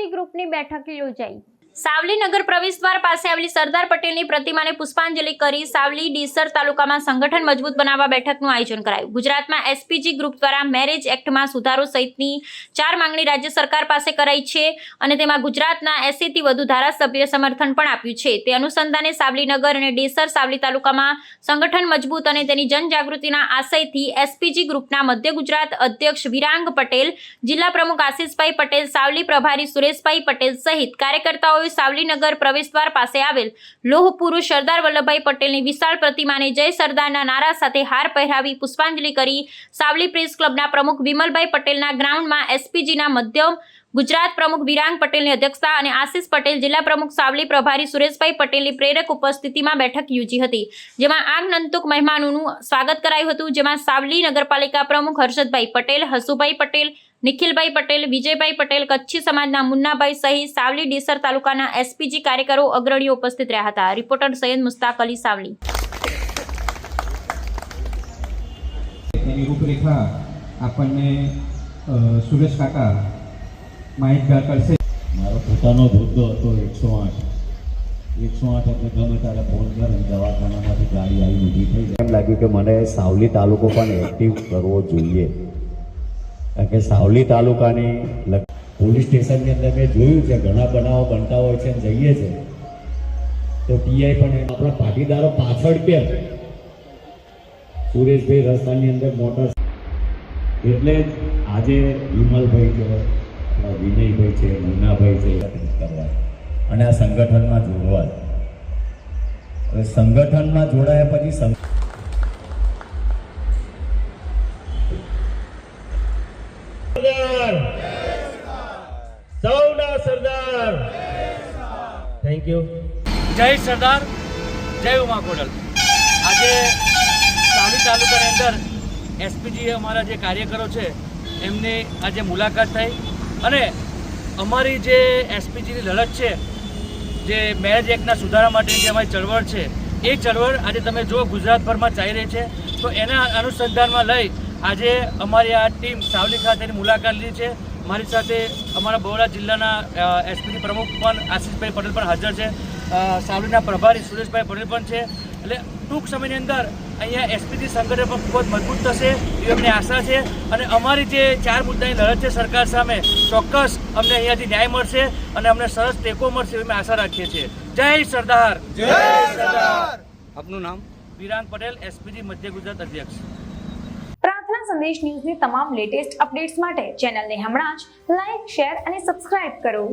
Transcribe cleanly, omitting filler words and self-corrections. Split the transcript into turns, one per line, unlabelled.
SPG ગ્રુપની બેઠક યોજાઈ।
સાવલી નગર પ્રવેશદ્વાર પાસે આવેલી સરદાર પટેલની પ્રતિમાને પુષ્પાંજલિ કરી સાવલી ડીસર તાલુકામાં સંગઠન મજબૂત બનાવવા બેઠકનું આયોજન કરાયું। ગુજરાતમાં એસપીજી ગ્રુપ દ્વારા મેરેજ એક્ટમાં સુધારો સહિતની 4 માંગણી રાજ્ય સરકાર પાસે કરાઈ છે અને તેમાં ગુજરાતના 80 થી વધુ ધારાસભ્યોએ સમર્થન પણ આપ્યું છે। તે અનુસંધાને સાવલી નગર અને ડીસર સાવલી તાલુકામાં સંગઠન મજબૂત અને તેની જનજાગૃતિના આશયથી એસપીજી ગ્રુપના મધ્ય ગુજરાત અધ્યક્ષ વિરાંગ પટેલ, જિલ્લા પ્રમુખ આશીષભાઈ પટેલ, સાવલી પ્રભારી સુરેશભાઈ પટેલ સહિત કાર્યકર્તાઓ સાવલી નગર પ્રવેશદ્વાર પાસે આવેલ લોહ પુરુષ સરદાર વલ્લભભાઈ પટેલની વિશાળ પ્રતિમાને જય સરદારના નારા સાથે હાર પહેરાવી પુષ્પાંજલિ કરી સાવલી પ્રેસ ક્લબના પ્રમુખ વિમલભાઈ પટેલના ગ્રાઉન્ડમાં એસપીજીના મધ્ય ગુજરાત પ્રમુખ વિરાંગ પટેલની અધ્યક્ષતા અને આશીષ પટેલ, જિલ્લા પ્રમુખ સાવલી પ્રભારી સુરેશભાઈ પટેલની પ્રેરક ઉપસ્થિતિમાં બેઠક યોજી હતી, જેમાં આગંતુક મહેમાનોનું સ્વાગત કરાયું હતું, જેમાં સાવલી નગરપાલિકા પ્રમુખ હર્ષદભાઈ પટેલ, હસુભાઈ પટેલ, નિખિલભાઈ પટેલ, વિજયભાઈ પટેલ, કચ્છી સમાજના મુન્નાભાઈ સહિત સાવલી ડીસર તાલુકાના એસપીજી કાર્યકરો અગ્રણીઓ ઉપસ્થિત રહ્યા હતા। રિપોર્ટર સૈયદ મુસ્તાક અલી, સાવલી।
તેની રૂપરેખા આપણને સુરેશ કાકા માહિતગાર કરશે।
મારો પોતાનો હોદ્દો હતો 108 એટલે ગમે ત્યારે ફોન કરે દવાખાનામાંથી ગાડી આવી ઊભી થઈ જાય। એમ લાગ્યું કે મને સાવલી તાલુકો પણ એક્ટિવ કરવો જોઈએ, કારણ કે સાવલી તાલુકાની પોલીસ સ્ટેશનની અંદર મેં જોયું છે ઘણા બનાવો બનતા હોય છે, જઈએ છે તો પીઆઈ પણ આપણા પાટીદારો પાછળ કેમ સુરેશભાઈ રસ્તાની અંદર મોટર, એટલે આજે વિમલભાઈ છે, આપણા વિનયભાઈ છે, મુન્નાભાઈ છે, કરવા અને આ સંગઠનમાં જોડવા। હવે સંગઠનમાં જોડાયા પછી
સૌના સરદાર, થેન્ક યુ।
જય સરદાર, જય ઉમા કોડલ। આજે સાવલી તાલુકાની અંદર એસપીજી અમારા જે કાર્યકરો છે એમની આજે મુલાકાત થઈ અને અમારી જે એસપીજીની લડત છે, જે મેરેજ એક્ટના સુધારા માટેની જે અમારી ચળવળ છે, એ ચળવળ આજે તમે જો ગુજરાતભરમાં ચાલી રહી છે, તો એના અનુસંધાનમાં લઈ આજે અમારી આ ટીમ સાવલી ખાતેની મુલાકાત લીધી છે। મારી સાથે અમારા બરોડા જિલ્લાના એસપીજી પ્રમુખ પણ આશીષભાઈ પટેલ પણ હાજર છે, સાવલીના પ્રભારી સુરેશભાઈ પટેલ પણ છે। એટલે ટૂંક સમયની અંદર અહીંયા એસપીજી સંગઠન પણ ખૂબ જ મજબૂત થશે એવી અમને આશા છે અને અમારી જે 4 મુદ્દાની લડત છે સરકાર સામે, ચોક્કસ અમને અહીંયાથી ન્યાય મળશે અને અમને સરસ ટેકો મળશે એવી અમે આશા રાખીએ છીએ। જય સરદાર, જય સરદાર। આપનું નામ? વિરાંગ પટેલ, એસપીજી મધ્ય ગુજરાત અધ્યક્ષ।
પ્રાર્થના સંદેશ ન્યૂઝની તમામ લેટેસ્ટ અપડેટ્સ માટે ચેનલને હમણાં જ લાઈક, શેર અને સબસ્ક્રાઇબ કરો।